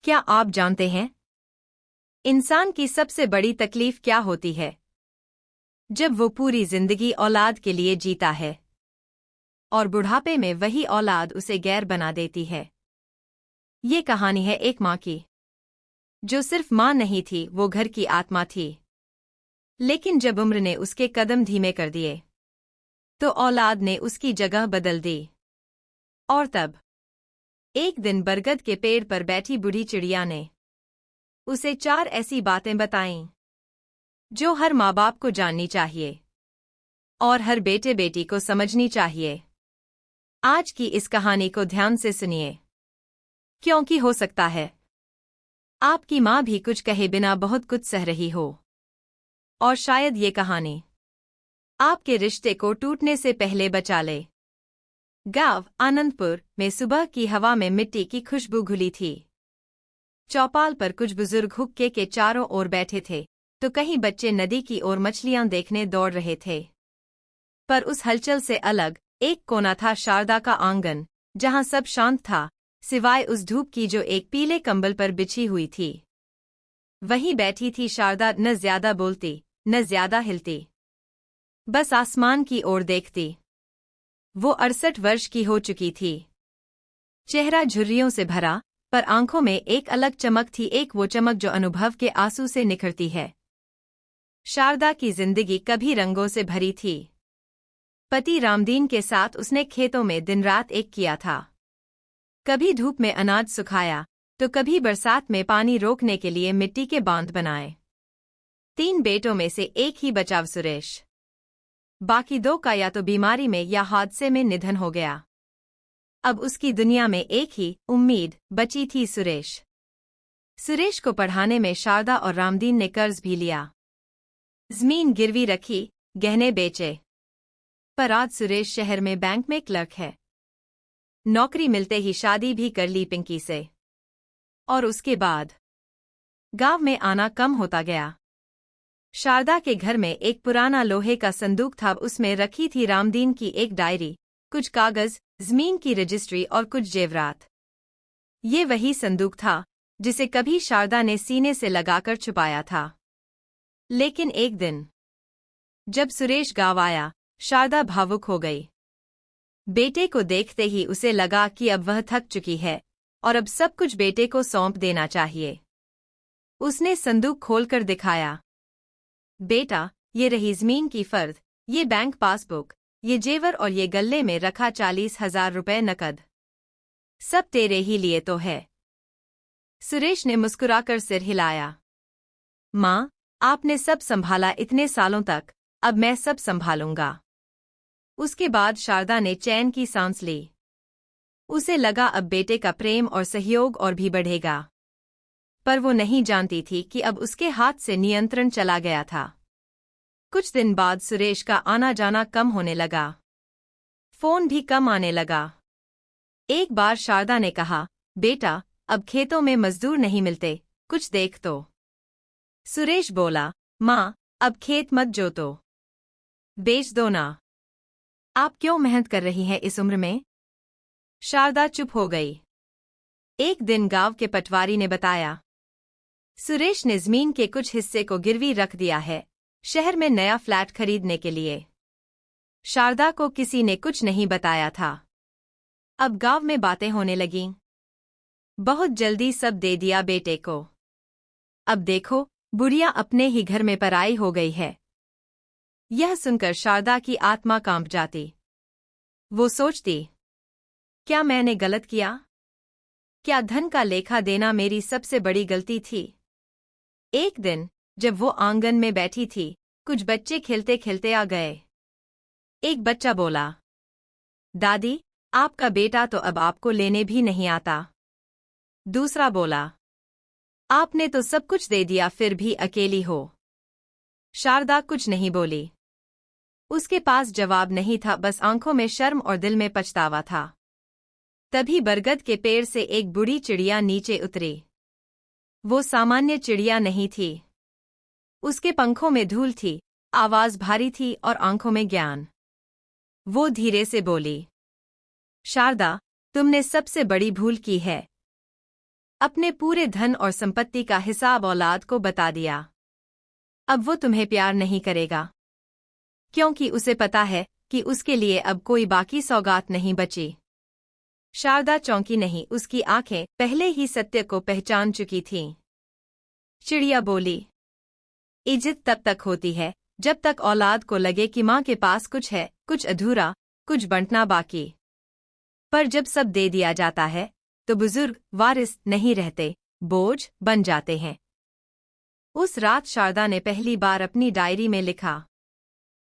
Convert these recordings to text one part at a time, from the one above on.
क्या आप जानते हैं इंसान की सबसे बड़ी तकलीफ क्या होती है? जब वो पूरी जिंदगी औलाद के लिए जीता है और बुढ़ापे में वही औलाद उसे गैर बना देती है। ये कहानी है एक माँ की, जो सिर्फ माँ नहीं थी, वो घर की आत्मा थी। लेकिन जब उम्र ने उसके कदम धीमे कर दिए, तो औलाद ने उसकी जगह बदल दी। और तब एक दिन बरगद के पेड़ पर बैठी बूढ़ी चिड़िया ने उसे 4 ऐसी बातें बताईं जो हर माँ बाप को जाननी चाहिए और हर बेटे बेटी को समझनी चाहिए। आज की इस कहानी को ध्यान से सुनिए, क्योंकि हो सकता है आपकी माँ भी कुछ कहे बिना बहुत कुछ सह रही हो, और शायद ये कहानी आपके रिश्ते को टूटने से पहले बचा ले। गांव आनंदपुर में सुबह की हवा में मिट्टी की खुशबू घुली थी। चौपाल पर कुछ बुजुर्ग हुक्के के चारों ओर बैठे थे, तो कहीं बच्चे नदी की ओर मछलियां देखने दौड़ रहे थे। पर उस हलचल से अलग एक कोना था, शारदा का आंगन, जहां सब शांत था, सिवाय उस धूप की जो एक पीले कंबल पर बिछी हुई थी। वहीं बैठी थी शारदा, न ज्यादा बोलती न ज्यादा हिलती, बस आसमान की ओर देखती। वो 68 वर्ष की हो चुकी थी। चेहरा झुर्रियों से भरा, पर आंखों में एक अलग चमक थी, एक वो चमक जो अनुभव के आंसू से निखरती है। शारदा की जिंदगी कभी रंगों से भरी थी। पति रामदीन के साथ उसने खेतों में दिन रात एक किया था। कभी धूप में अनाज सुखाया, तो कभी बरसात में पानी रोकने के लिए मिट्टी के बांध बनाए। 3 बेटों में से एक ही बचा, सुरेश। बाकी 2 का या तो बीमारी में या हादसे में निधन हो गया। अब उसकी दुनिया में एक ही उम्मीद बची थी, सुरेश। सुरेश को पढ़ाने में शारदा और रामदीन ने कर्ज भी लिया, जमीन गिरवी रखी, गहने बेचे। पर आज सुरेश शहर में बैंक में क्लर्क है। नौकरी मिलते ही शादी भी कर ली पिंकी से, और उसके बाद गांव में आना कम होता गया। शारदा के घर में एक पुराना लोहे का संदूक था, उसमें रखी थी रामदीन की एक डायरी, कुछ कागज, जमीन की रजिस्ट्री और कुछ जेवरात। ये वही संदूक था जिसे कभी शारदा ने सीने से लगाकर छुपाया था। लेकिन एक दिन जब सुरेश गांव आया, शारदा भावुक हो गई। बेटे को देखते ही उसे लगा कि अब वह थक चुकी है और अब सब कुछ बेटे को सौंप देना चाहिए। उसने संदूक खोलकर दिखाया। बेटा, ये रही जमीन की फर्द, ये बैंक पासबुक, ये जेवर और ये गल्ले में रखा 40,000 रुपए नकद। सब तेरे ही लिए तो है। सुरेश ने मुस्कुराकर सिर हिलाया। माँ, आपने सब संभाला इतने सालों तक, अब मैं सब संभालूंगा। उसके बाद शारदा ने चैन की सांस ली। उसे लगा अब बेटे का प्रेम और सहयोग और भी बढ़ेगा। पर वो नहीं जानती थी कि अब उसके हाथ से नियंत्रण चला गया था। कुछ दिन बाद सुरेश का आना जाना कम होने लगा। फोन भी कम आने लगा। एक बार शारदा ने कहा, बेटा, अब खेतों में मजदूर नहीं मिलते, कुछ देख तो। सुरेश बोला, माँ, अब खेत मत जोतो, बेच दो ना। आप क्यों मेहनत कर रही हैं इस उम्र में? शारदा चुप हो गई। एक दिन गांव के पटवारी ने बताया, सुरेश ने जमीन के कुछ हिस्से को गिरवी रख दिया है, शहर में नया फ्लैट खरीदने के लिए। शारदा को किसी ने कुछ नहीं बताया था। अब गांव में बातें होने लगीं। बहुत जल्दी सब दे दिया बेटे को। अब देखो, बुढ़िया अपने ही घर में पराई हो गई है। यह सुनकर शारदा की आत्मा कांप जाती। वो सोचती, क्या मैंने गलत किया? क्या धन का लेखा देना मेरी सबसे बड़ी गलती थी? एक दिन जब वो आंगन में बैठी थी, कुछ बच्चे खेलते खेलते आ गए। एक बच्चा बोला, दादी, आपका बेटा तो अब आपको लेने भी नहीं आता। दूसरा बोला, आपने तो सब कुछ दे दिया, फिर भी अकेली हो। शारदा कुछ नहीं बोली। उसके पास जवाब नहीं था, बस आंखों में शर्म और दिल में पछतावा था। तभी बरगद के पेड़ से एक बूढ़ी चिड़िया नीचे उतरी। वो सामान्य चिड़िया नहीं थी। उसके पंखों में धूल थी, आवाज भारी थी और आंखों में ज्ञान। वो धीरे से बोली, शारदा, तुमने सबसे बड़ी भूल की है। अपने पूरे धन और संपत्ति का हिसाब औलाद को बता दिया। अब वो तुम्हें प्यार नहीं करेगा, क्योंकि उसे पता है कि उसके लिए अब कोई बाकी सौगात नहीं बची। शारदा चौंकी नहीं, उसकी आंखें पहले ही सत्य को पहचान चुकी थीं। चिड़िया बोली, इज्जत तब तक होती है जब तक औलाद को लगे कि माँ के पास कुछ है, कुछ अधूरा, कुछ बंटना बाकी। पर जब सब दे दिया जाता है तो बुजुर्ग वारिस नहीं रहते, बोझ बन जाते हैं। उस रात शारदा ने पहली बार अपनी डायरी में लिखा,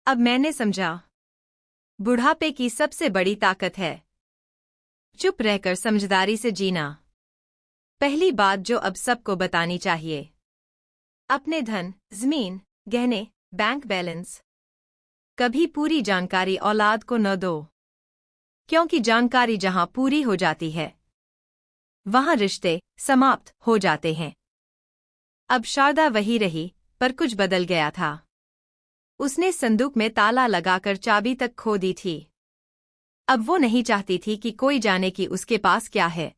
अब मैंने समझा, बुढ़ापे की सबसे बड़ी ताकत है चुप रहकर समझदारी से जीना। पहली बात जो अब सबको बतानी चाहिए, अपने धन, जमीन, गहने, बैंक बैलेंस, कभी पूरी जानकारी औलाद को न दो, क्योंकि जानकारी जहां पूरी हो जाती है वहां रिश्ते समाप्त हो जाते हैं। अब शारदा वही रही, पर कुछ बदल गया था। उसने संदूक में ताला लगाकर चाबी तक खो दी थी। अब वो नहीं चाहती थी कि कोई जाने कि उसके पास क्या है।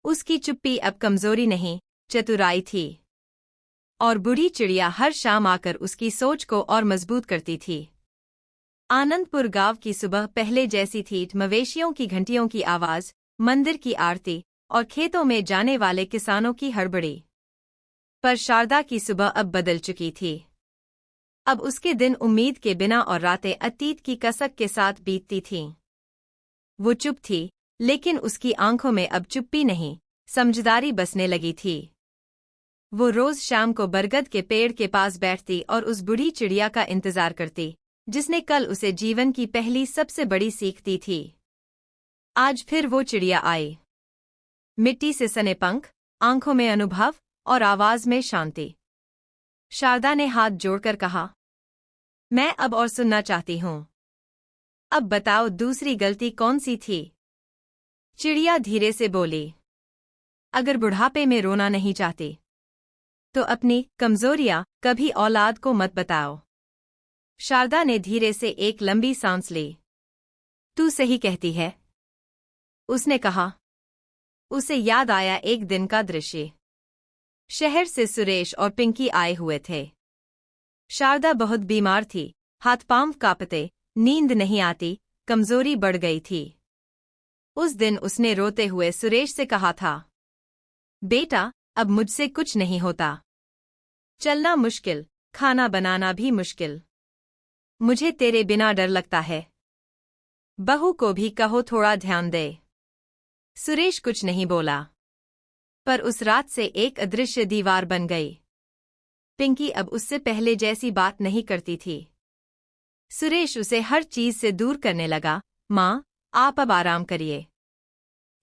उसकी चुप्पी अब कमजोरी नहीं, चतुराई थी। और बूढ़ी चिड़िया हर शाम आकर उसकी सोच को और मजबूत करती थी। आनंदपुर गांव की सुबह पहले जैसी थी, मवेशियों की घंटियों की आवाज, मंदिर की आरती और खेतों में जाने वाले किसानों की हड़बड़ी। पर शारदा की सुबह अब बदल चुकी थी। अब उसके दिन उम्मीद के बिना और रातें अतीत की कसक के साथ बीतती थीं। वो चुप थी, लेकिन उसकी आंखों में अब चुप्पी नहीं, समझदारी बसने लगी थी। वो रोज शाम को बरगद के पेड़ के पास बैठती और उस बूढ़ी चिड़िया का इंतजार करती, जिसने कल उसे जीवन की पहली सबसे बड़ी सीख दी थी। आज फिर वो चिड़िया आई, मिट्टी से सने पंख, आंखों में अनुभव और आवाज में शांति। शारदा ने हाथ जोड़कर कहा, मैं अब और सुनना चाहती हूं। अब बताओ, दूसरी गलती कौन सी थी? चिड़िया धीरे से बोली, अगर बुढ़ापे में रोना नहीं चाहती तो अपनी कमजोरियां कभी औलाद को मत बताओ। शारदा ने धीरे से एक लंबी सांस ली। तू सही कहती है, उसने कहा। उसे याद आया एक दिन का दृश्य। शहर से सुरेश और पिंकी आए हुए थे। शारदा बहुत बीमार थी, हाथ पांव कांपते, नींद नहीं आती, कमजोरी बढ़ गई थी। उस दिन उसने रोते हुए सुरेश से कहा था, बेटा, अब मुझसे कुछ नहीं होता। चलना मुश्किल, खाना बनाना भी मुश्किल। मुझे तेरे बिना डर लगता है। बहू को भी कहो थोड़ा ध्यान दे। सुरेश कुछ नहीं बोला, पर उस रात से एक अदृश्य दीवार बन गई। पिंकी अब उससे पहले जैसी बात नहीं करती थी। सुरेश उसे हर चीज से दूर करने लगा। माँ, आप अब आराम करिए,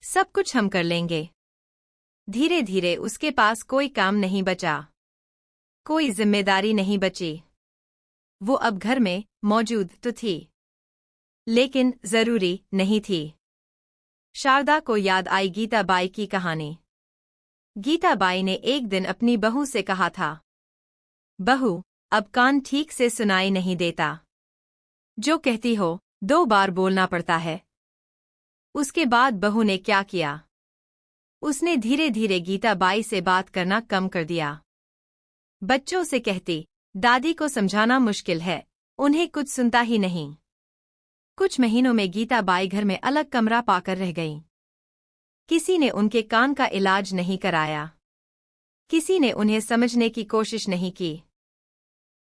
सब कुछ हम कर लेंगे। धीरे धीरे उसके पास कोई काम नहीं बचा, कोई जिम्मेदारी नहीं बची। वो अब घर में मौजूद तो थी, लेकिन जरूरी नहीं थी। शारदा को याद आई गीताबाई की कहानी। गीताबाई ने एक दिन अपनी बहू से कहा था, बहू, अब कान ठीक से सुनाई नहीं देता। जो कहती हो 2 बार बोलना पड़ता है। उसके बाद बहू ने क्या किया? उसने धीरे धीरे गीताबाई से बात करना कम कर दिया। बच्चों से कहती, दादी को समझाना मुश्किल है, उन्हें कुछ सुनता ही नहीं। कुछ महीनों में गीताबाई घर में अलग कमरा पाकर रह गईं। किसी ने उनके कान का इलाज नहीं कराया। किसी ने उन्हें समझने की कोशिश नहीं की।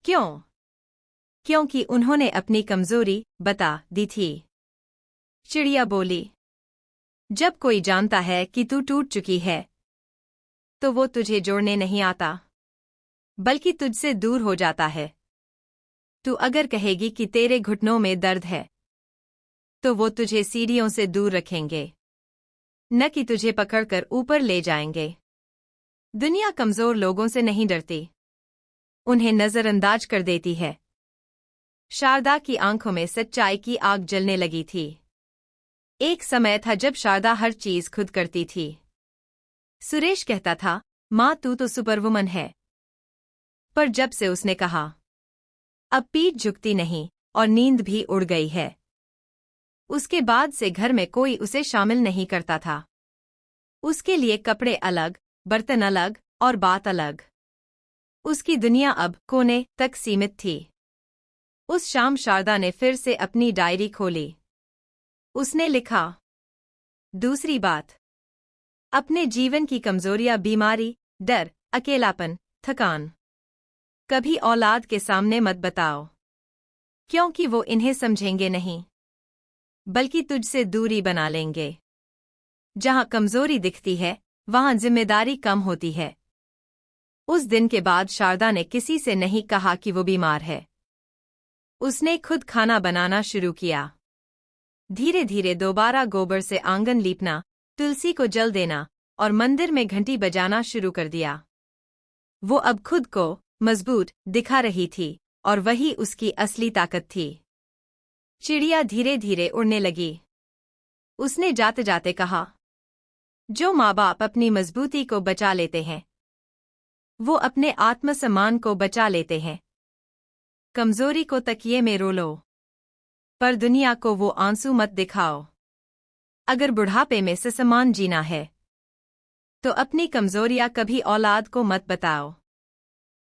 क्यों? क्योंकि उन्होंने अपनी कमजोरी बता दी थी। चिड़िया बोली, जब कोई जानता है कि तू टूट चुकी है, तो वो तुझे जोड़ने नहीं आता, बल्कि तुझसे दूर हो जाता है। तू अगर कहेगी कि तेरे घुटनों में दर्द है, तो वो तुझे सीढ़ियों से दूर रखेंगे, न कि तुझे पकड़कर ऊपर ले जाएंगे। दुनिया कमजोर लोगों से नहीं डरती, उन्हें नजरअंदाज कर देती है। शारदा की आंखों में सच्चाई की आग जलने लगी थी। एक समय था जब शारदा हर चीज खुद करती थी। सुरेश कहता था, माँ तू तो सुपरवुमन है। पर जब से उसने कहा, अब पीठ झुकती नहीं और नींद भी उड़ गई है, उसके बाद से घर में कोई उसे शामिल नहीं करता था। उसके लिए कपड़े अलग, बर्तन अलग और बात अलग। उसकी दुनिया अब कोने तक सीमित थी। उस शाम शारदा ने फिर से अपनी डायरी खोली। उसने लिखा, दूसरी बात, अपने जीवन की कमजोरियां, बीमारी, डर, अकेलापन, थकान कभी औलाद के सामने मत बताओ, क्योंकि वो इन्हें समझेंगे नहीं, बल्कि तुझसे दूरी बना लेंगे। जहां कमजोरी दिखती है, वहां जिम्मेदारी कम होती है। उस दिन के बाद शारदा ने किसी से नहीं कहा कि वो बीमार है। उसने खुद खाना बनाना शुरू किया। धीरे धीरे दोबारा गोबर से आंगन लीपना, तुलसी को जल देना और मंदिर में घंटी बजाना शुरू कर दिया। वो अब खुद को मजबूत दिखा रही थी और वही उसकी असली ताकत थी। चिड़िया धीरे धीरे उड़ने लगी। उसने जाते जाते कहा, जो माँ बाप अपनी मजबूती को बचा लेते हैं, वो अपने आत्मसम्मान को बचा लेते हैं। कमजोरी को तकिए में रो लो, पर दुनिया को वो आंसू मत दिखाओ। अगर बुढ़ापे में ससम्मान जीना है, तो अपनी कमजोरियां कभी औलाद को मत बताओ।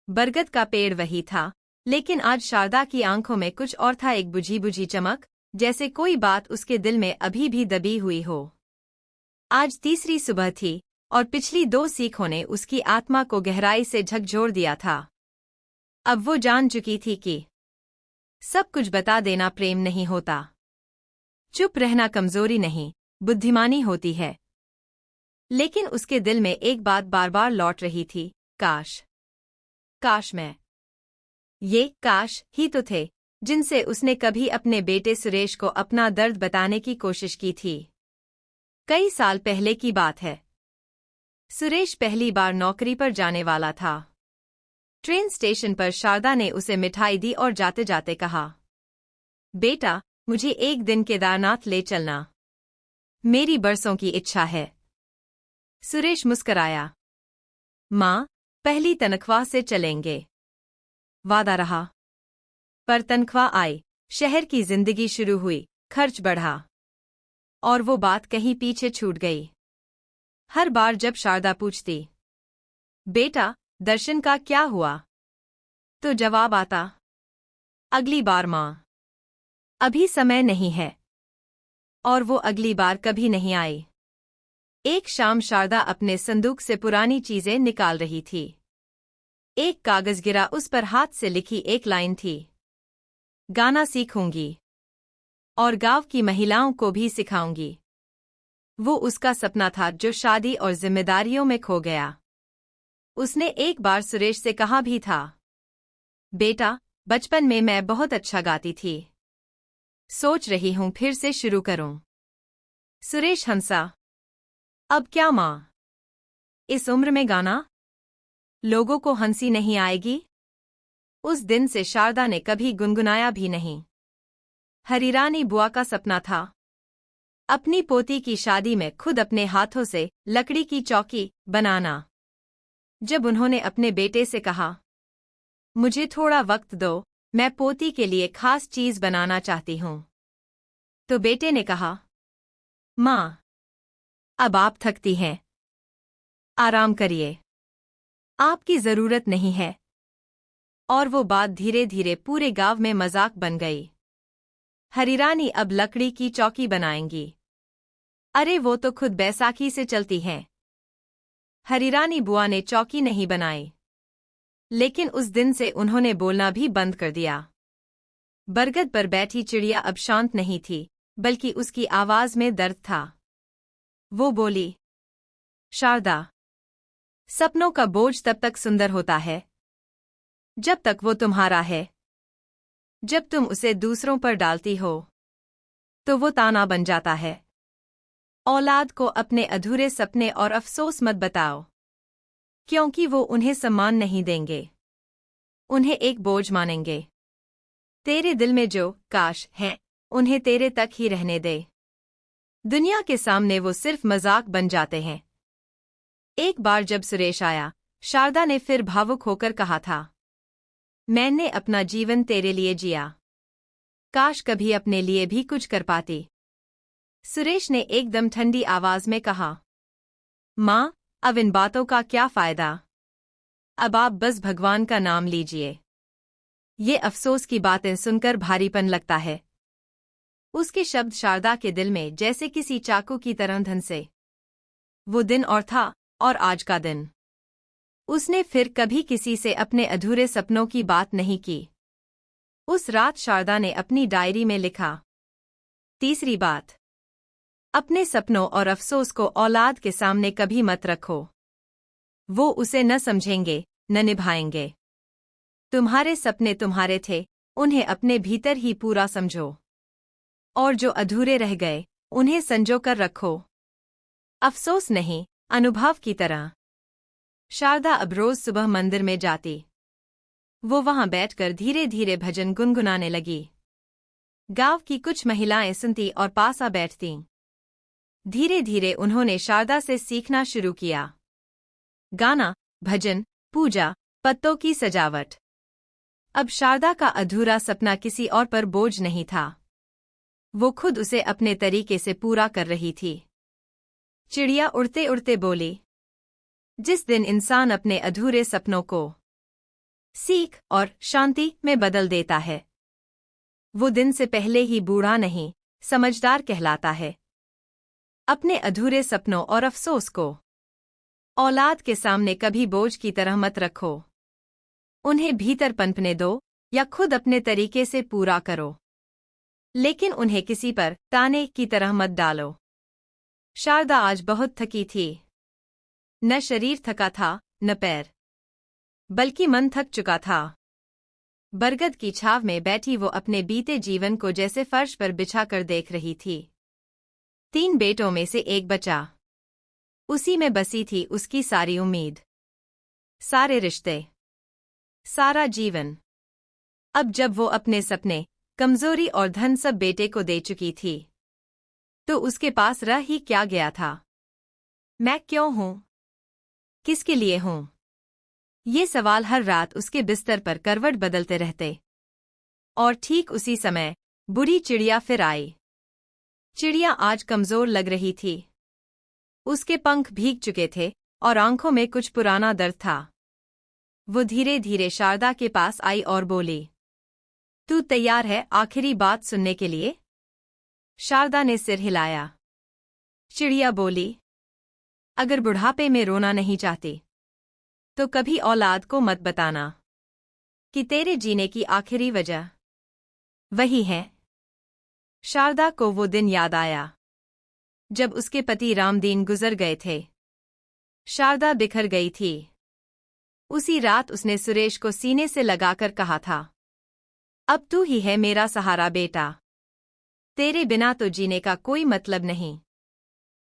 बरगद का पेड़ वही था, लेकिन आज शारदा की आंखों में कुछ और था, एक बुझी बुझी चमक, जैसे कोई बात उसके दिल में अभी भी दबी हुई हो। आज तीसरी सुबह थी और पिछली 2 सीखों ने उसकी आत्मा को गहराई से झकझोर दिया था। अब वो जान चुकी थी कि सब कुछ बता देना प्रेम नहीं होता। चुप रहना कमजोरी नहीं, बुद्धिमानी होती है। लेकिन उसके दिल में एक बात बार बार लौट रही थी, काश, काश मैं। ये काश ही तो थे जिनसे उसने कभी अपने बेटे सुरेश को अपना दर्द बताने की कोशिश की थी। कई साल पहले की बात है। सुरेश पहली बार नौकरी पर जाने वाला था। ट्रेन स्टेशन पर शारदा ने उसे मिठाई दी और जाते जाते कहा, बेटा, मुझे एक दिन केदारनाथ ले चलना, मेरी बरसों की इच्छा है। सुरेश मुस्कराया, माँ, पहली तनख्वाह से चलेंगे। वादा रहा। पर तनख्वाह आई, शहर की जिंदगी शुरू हुई, खर्च बढ़ा और वो बात कहीं पीछे छूट गई। हर बार जब शारदा पूछती, बेटा, दर्शन का क्या हुआ, तो जवाब आता, अगली बार माँ, अभी समय नहीं है। और वो अगली बार कभी नहीं आई। एक शाम शारदा अपने संदूक से पुरानी चीजें निकाल रही थी। एक कागज गिरा, उस पर हाथ से लिखी एक लाइन थी, गाना सीखूंगी और गांव की महिलाओं को भी सिखाऊंगी। वो उसका सपना था जो शादी और जिम्मेदारियों में खो गया। उसने एक बार सुरेश से कहा भी था, बेटा, बचपन में मैं बहुत अच्छा गाती थी, सोच रही हूं फिर से शुरू करूं। सुरेश हंसा, अब क्या माँ, इस उम्र में गाना, लोगों को हंसी नहीं आएगी। उस दिन से शारदा ने कभी गुनगुनाया भी नहीं। हरिरानी बुआ का सपना था अपनी पोती की शादी में खुद अपने हाथों से लकड़ी की चौकी बनाना। जब उन्होंने अपने बेटे से कहा, मुझे थोड़ा वक्त दो, मैं पोती के लिए खास चीज बनाना चाहती हूं, तो बेटे ने कहा, माँ, अब आप थकती हैं, आराम करिए, आपकी जरूरत नहीं है। और वो बात धीरे धीरे पूरे गांव में मजाक बन गई। हरिरानी अब लकड़ी की चौकी बनाएंगी। अरे वो तो खुद बैसाखी से चलती हैं। हरिरानी बुआ ने चौकी नहीं बनाई, लेकिन उस दिन से उन्होंने बोलना भी बंद कर दिया। बरगद पर बैठी चिड़िया अब शांत नहीं थी, बल्कि उसकी आवाज में दर्द था। वो बोली, शारदा, सपनों का बोझ तब तक सुंदर होता है जब तक वो तुम्हारा है। जब तुम उसे दूसरों पर डालती हो, तो वो ताना बन जाता है। औलाद को अपने अधूरे सपने और अफसोस मत बताओ, क्योंकि वो उन्हें सम्मान नहीं देंगे, उन्हें एक बोझ मानेंगे। तेरे दिल में जो काश हैं, उन्हें तेरे तक ही रहने दे। दुनिया के सामने वो सिर्फ मजाक बन जाते हैं। एक बार जब सुरेश आया, शारदा ने फिर भावुक होकर कहा था, मैंने अपना जीवन तेरे लिए जिया, काश कभी अपने लिए भी कुछ कर पाती। सुरेश ने एकदम ठंडी आवाज में कहा, माँ, अब इन बातों का क्या फायदा? अब आप बस भगवान का नाम लीजिए। ये अफसोस की बातें सुनकर भारीपन लगता है। उसके शब्द शारदा के दिल में जैसे किसी चाकू की तरह धंसे। वो दिन और था, और आज का दिन। उसने फिर कभी किसी से अपने अधूरे सपनों की बात नहीं की। उस रात शारदा ने अपनी डायरी में लिखा, तीसरी बात, अपने सपनों और अफसोस को औलाद के सामने कभी मत रखो। वो उसे न समझेंगे, न निभाएंगे। तुम्हारे सपने तुम्हारे थे, उन्हें अपने भीतर ही पूरा समझो। और जो अधूरे रह गए, उन्हें संजो कर रखो। अफसोस नहीं, अनुभव की तरह। शारदा अब रोज सुबह मंदिर में जाती। वो वहां बैठकर धीरे धीरे भजन गुनगुनाने लगी। गांव की कुछ महिलाएं सुनती और पास आ बैठतीं। धीरे धीरे उन्होंने शारदा से सीखना शुरू किया। गाना, भजन, पूजा, पत्तों की सजावट। अब शारदा का अधूरा सपना किसी और पर बोझ नहीं था। वो खुद उसे अपने तरीके से पूरा कर रही थी। चिड़िया उड़ते उड़ते बोली, जिस दिन इंसान अपने अधूरे सपनों को सीख और शांति में बदल देता है, वो दिन से पहले ही बूढ़ा नहीं, समझदार कहलाता है। अपने अधूरे सपनों और अफसोस को औलाद के सामने कभी बोझ की तरह मत रखो। उन्हें भीतर पनपने दो या खुद अपने तरीके से पूरा करो। लेकिन उन्हें किसी पर ताने की तरह मत डालो। शारदा आज बहुत थकी थी। न शरीर थका था, न पैर, बल्कि मन थक चुका था। बरगद की छाव में बैठी वो अपने बीते जीवन को जैसे फर्श पर बिछा कर देख रही थी। 3 बेटों में से एक बचा। उसी में बसी थी उसकी सारी उम्मीद, सारे रिश्ते, सारा जीवन। अब जब वो अपने सपने, कमजोरी और धन सब बेटे को दे चुकी थी, तो उसके पास रह ही क्या गया था? मैं क्यों हूं? किसके लिए हूं? ये सवाल हर रात उसके बिस्तर पर करवट बदलते रहते। और ठीक उसी समय बुढ़ी चिड़िया फिर आई। चिड़िया आज कमजोर लग रही थी। उसके पंख भीग चुके थे और आंखों में कुछ पुराना दर्द था। वो धीरे धीरे शारदा के पास आई और बोली, तू तैयार है आखिरी बात सुनने के लिए? शारदा ने सिर हिलाया। चिड़िया बोली, अगर बुढ़ापे में रोना नहीं चाहती, तो कभी औलाद को मत बताना कि तेरे जीने की आखिरी वजह वही है। शारदा को वो दिन याद आया जब उसके पति रामदीन गुजर गए थे। शारदा बिखर गई थी। उसी रात उसने सुरेश को सीने से लगाकर कहा था, अब तू ही है मेरा सहारा बेटा। तेरे बिना तो जीने का कोई मतलब नहीं।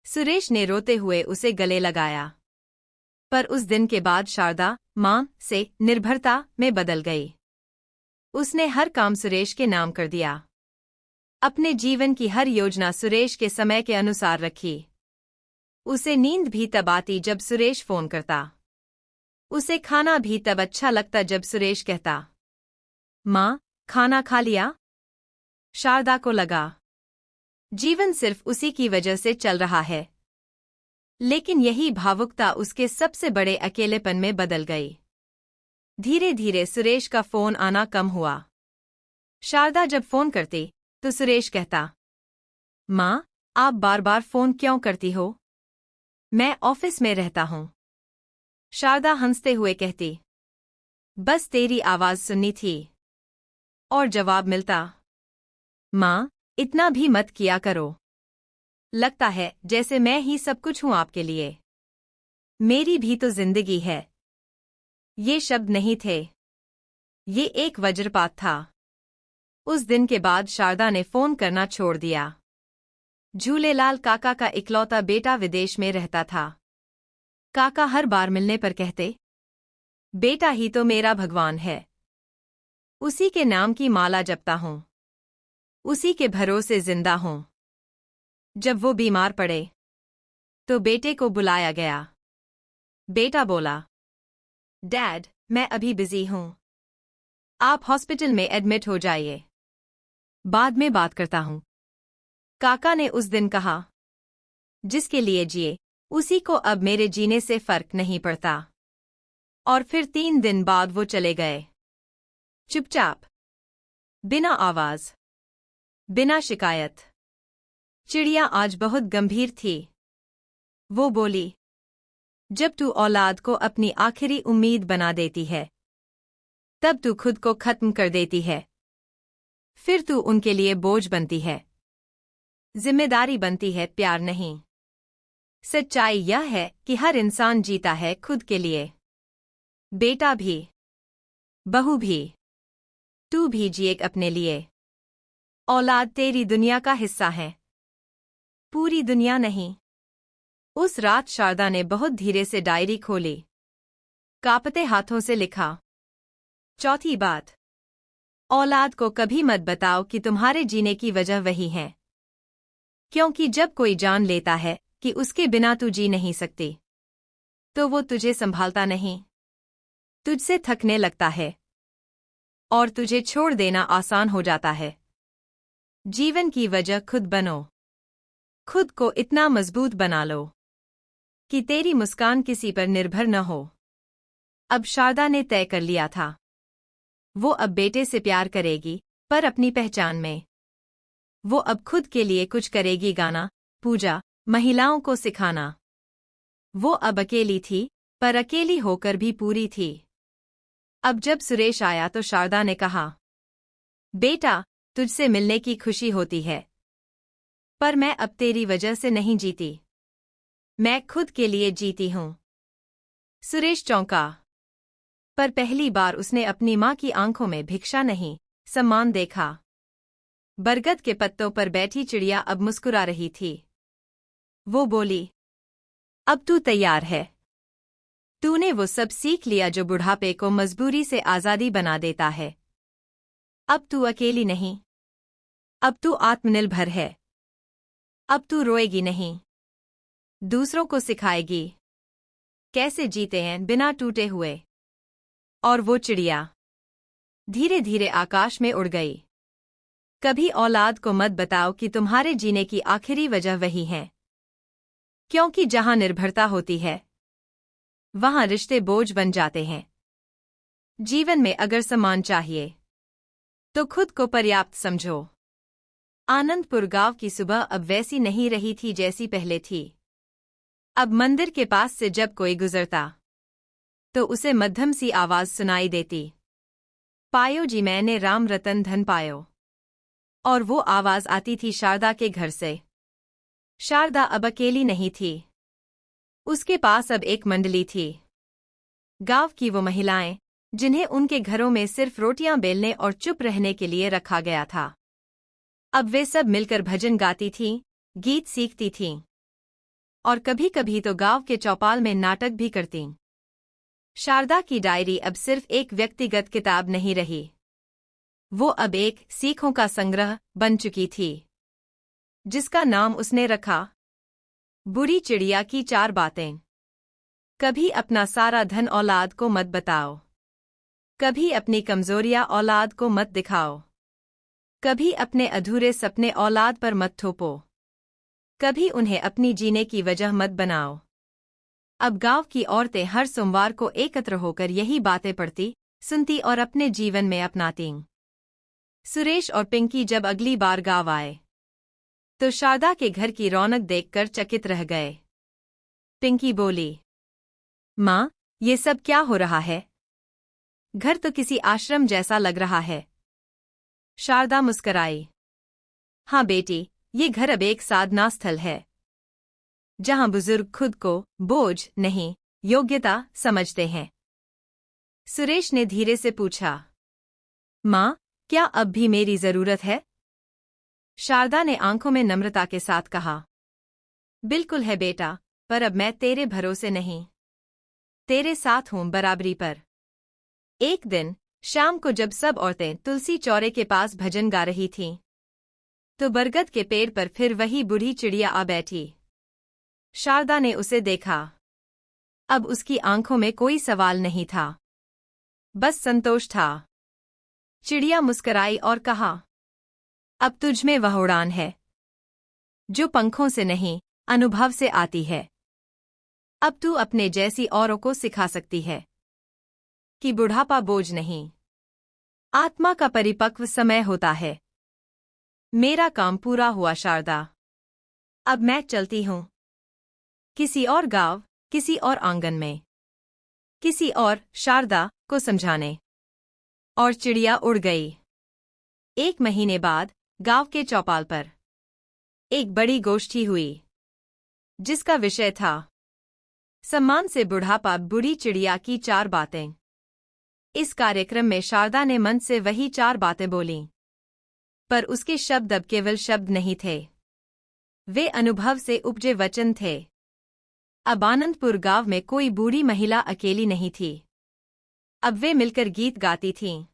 सुरेश ने रोते हुए उसे गले लगाया। पर उस दिन के बाद शारदा मां से निर्भरता में बदल गई। उसने हर काम सुरेश के नाम कर दिया। अपने जीवन की हर योजना सुरेश के समय के अनुसार रखी। उसे नींद भी तब आती जब सुरेश फोन करता। उसे खाना भी तब अच्छा लगता जब सुरेश कहता, मां, खाना खा लिया? शारदा को लगा जीवन सिर्फ उसी की वजह से चल रहा है। लेकिन यही भावुकता उसके सबसे बड़े अकेलेपन में बदल गई। धीरे धीरे सुरेश का फोन आना कम हुआ। शारदा जब फोन करती तो सुरेश कहता, मां, आप बार बार फोन क्यों करती हो? मैं ऑफिस में रहता हूं। शारदा हंसते हुए कहती, बस तेरी आवाज सुननी थी। और जवाब मिलता, मां, इतना भी मत किया करो। लगता है जैसे मैं ही सब कुछ हूं आपके लिए। मेरी भी तो जिंदगी है। ये शब्द नहीं थे, ये एक वज्रपात था। उस दिन के बाद शारदा ने फोन करना छोड़ दिया। झूलेलाल काका का इकलौता बेटा विदेश में रहता था। काका हर बार मिलने पर कहते, बेटा ही तो मेरा भगवान है। उसी के नाम की माला जपता हूं, उसी के भरोसे जिंदा हूं। जब वो बीमार पड़े तो बेटे को बुलाया गया। बेटा बोला, डैड, मैं अभी बिजी हूं। आप हॉस्पिटल में एडमिट हो जाइए, बाद में बात करता हूं। काका ने उस दिन कहा, जिसके लिए जिए उसी को अब मेरे जीने से फर्क नहीं पड़ता। और फिर 3 दिन बाद वो चले गए। चुपचाप, बिना आवाज, बिना शिकायत। चिड़िया आज बहुत गंभीर थी। वो बोली, जब तू औलाद को अपनी आखिरी उम्मीद बना देती है, तब तू खुद को खत्म कर देती है। फिर तू उनके लिए बोझ बनती है, जिम्मेदारी बनती है, प्यार नहीं। सच्चाई यह है कि हर इंसान जीता है खुद के लिए। बेटा भी, बहू भी, तू भी जिए अपने लिए। औलाद तेरी दुनिया का हिस्सा है, पूरी दुनिया नहीं। उस रात शारदा ने बहुत धीरे से डायरी खोली, कांपते हाथों से लिखा, चौथी बात, औलाद को कभी मत बताओ कि तुम्हारे जीने की वजह वही है। क्योंकि जब कोई जान लेता है कि उसके बिना तू जी नहीं सकती, तो वो तुझे संभालता नहीं, तुझसे थकने लगता है और तुझे छोड़ देना आसान हो जाता है। जीवन की वजह खुद बनो। खुद को इतना मजबूत बना लो कि तेरी मुस्कान किसी पर निर्भर न हो। अब शारदा ने तय कर लिया था, वो अब बेटे से प्यार करेगी, पर अपनी पहचान में। वो अब खुद के लिए कुछ करेगी, गाना, पूजा, महिलाओं को सिखाना। वो अब अकेली थी, पर अकेली होकर भी पूरी थी। अब जब सुरेश आया तो शारदा ने कहा, बेटा, तुझसे मिलने की खुशी होती है, पर मैं अब तेरी वजह से नहीं जीती, मैं खुद के लिए जीती हूं। सुरेश चौंका, पर पहली बार उसने अपनी मां की आंखों में भिक्षा नहीं, सम्मान देखा। बरगद के पत्तों पर बैठी चिड़िया अब मुस्कुरा रही थी। वो बोली, अब तू तैयार है। तूने वो सब सीख लिया जो बुढ़ापे को मजबूरी से आजादी बना देता है। अब तू अकेली नहीं, अब तू आत्मनिर्भर है। अब तू रोएगी नहीं, दूसरों को सिखाएगी कैसे जीते हैं बिना टूटे हुए। और वो चिड़िया धीरे धीरे आकाश में उड़ गई। कभी औलाद को मत बताओ कि तुम्हारे जीने की आखिरी वजह वही है। क्योंकि जहां निर्भरता होती है, वहां रिश्ते बोझ बन जाते हैं। जीवन में अगर सम्मान चाहिए, तो खुद को पर्याप्त समझो। आनंदपुर गांव की सुबह अब वैसी नहीं रही थी जैसी पहले थी। अब मंदिर के पास से जब कोई गुजरता, तो उसे मध्यम सी आवाज सुनाई देती, पायो जी मैंने राम रतन धन पायो। और वो आवाज आती थी शारदा के घर से। शारदा अब अकेली नहीं थी, उसके पास अब एक मंडली थी। गांव की वो महिलाएं जिन्हें उनके घरों में सिर्फ रोटियां बेलने और चुप रहने के लिए रखा गया था, अब वे सब मिलकर भजन गाती थीं, गीत सीखती थीं, और कभी कभी तो गांव के चौपाल में नाटक भी करतीं। शारदा की डायरी अब सिर्फ एक व्यक्तिगत किताब नहीं रही, वो अब एक सीखों का संग्रह बन चुकी थी, जिसका नाम उसने रखा, बुरी चिड़िया की 4 बातें। कभी अपना सारा धन औलाद को मत बताओ, कभी अपनी कमजोरियां औलाद को मत दिखाओ, कभी अपने अधूरे सपने औलाद पर मत थोपो, कभी उन्हें अपनी जीने की वजह मत बनाओ। अब गांव की औरतें हर सोमवार को एकत्र होकर यही बातें पढ़ती, सुनती और अपने जीवन में अपनाती। सुरेश और पिंकी जब अगली बार गांव आए, तो शारदा के घर की रौनक देखकर चकित रह गए। पिंकी बोली, माँ, ये सब क्या हो रहा है? घर तो किसी आश्रम जैसा लग रहा है। शारदा मुस्कराई, हाँ बेटी, ये घर अब एक साधना स्थल है, जहां बुजुर्ग खुद को बोझ नहीं, योग्यता समझते हैं। सुरेश ने धीरे से पूछा, माँ, क्या अब भी मेरी जरूरत है? शारदा ने आंखों में नम्रता के साथ कहा, बिल्कुल है बेटा, पर अब मैं तेरे भरोसे नहीं, तेरे साथ हूं बराबरी पर। एक दिन शाम को जब सब औरतें तुलसी चौरे के पास भजन गा रही थीं, तो बरगद के पेड़ पर फिर वही बूढ़ी चिड़िया आ बैठी। शारदा ने उसे देखा। अब उसकी आंखों में कोई सवाल नहीं था, बस संतोष था। चिड़िया मुस्कराई और कहा, अब तुझ में वह उड़ान है जो पंखों से नहीं, अनुभव से आती है। अब तू अपने जैसी औरों को सिखा सकती है कि बुढ़ापा बोझ नहीं, आत्मा का परिपक्व समय होता है। मेरा काम पूरा हुआ शारदा। अब मैं चलती हूँ। किसी और गांव, किसी और आंगन में, किसी और शारदा को समझाने। और चिड़िया उड़ गई। 1 महीने बाद गांव के चौपाल पर एक बड़ी गोष्ठी हुई, जिसका विषय था सम्मान से बुढ़ापा, बूढ़ी चिड़िया की 4 बातें। इस कार्यक्रम में शारदा ने मन से वही 4 बातें बोलीं, पर उसके शब्द अब केवल शब्द नहीं थे, वे अनुभव से उपजे वचन थे। अब आनंदपुर गांव में कोई बूढ़ी महिला अकेली नहीं थी। अब वे मिलकर गीत गाती थीं,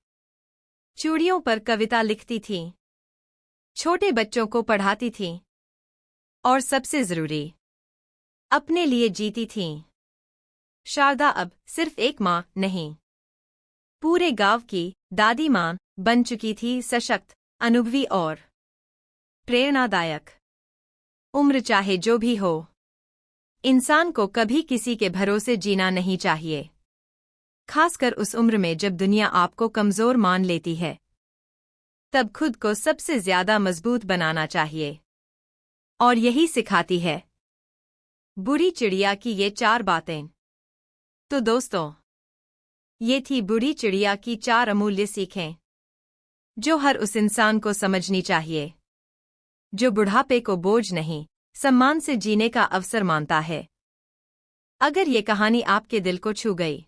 चूड़ियों पर कविता लिखती थीं, छोटे बच्चों को पढ़ाती थीं, और सबसे जरूरी, अपने लिए जीती थीं। शारदा अब सिर्फ एक माँ नहीं, पूरे गांव की दादी माँ बन चुकी थी, सशक्त, अनुभवी और प्रेरणादायक। उम्र चाहे जो भी हो, इंसान को कभी किसी के भरोसे जीना नहीं चाहिए, खासकर उस उम्र में जब दुनिया आपको कमजोर मान लेती है। तब खुद को सबसे ज्यादा मजबूत बनाना चाहिए। और यही सिखाती है बूढ़ी चिड़िया की ये 4 बातें। तो दोस्तों, ये थी बूढ़ी चिड़िया की 4 अमूल्य सीखें, जो हर उस इंसान को समझनी चाहिए जो बुढ़ापे को बोझ नहीं, सम्मान से जीने का अवसर मानता है। अगर ये कहानी आपके दिल को छू गई,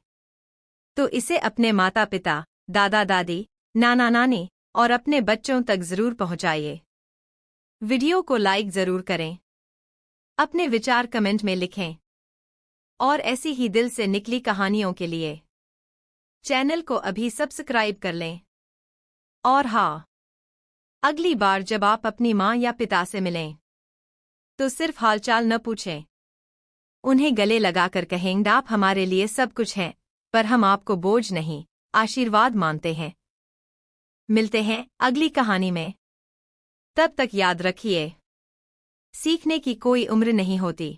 तो इसे अपने माता पिता, दादा दादी, नाना नानी और अपने बच्चों तक जरूर पहुंचाइए। वीडियो को लाइक जरूर करें, अपने विचार कमेंट में लिखें, और ऐसी ही दिल से निकली कहानियों के लिए चैनल को अभी सब्सक्राइब कर लें। और हाँ, अगली बार जब आप अपनी माँ या पिता से मिलें, तो सिर्फ हालचाल न पूछें, उन्हें गले लगाकर कहें, आप हमारे लिए सब कुछ हैं, पर हम आपको बोझ नहीं, आशीर्वाद मानते हैं। मिलते हैं अगली कहानी में। तब तक याद रखिए, सीखने की कोई उम्र नहीं होती।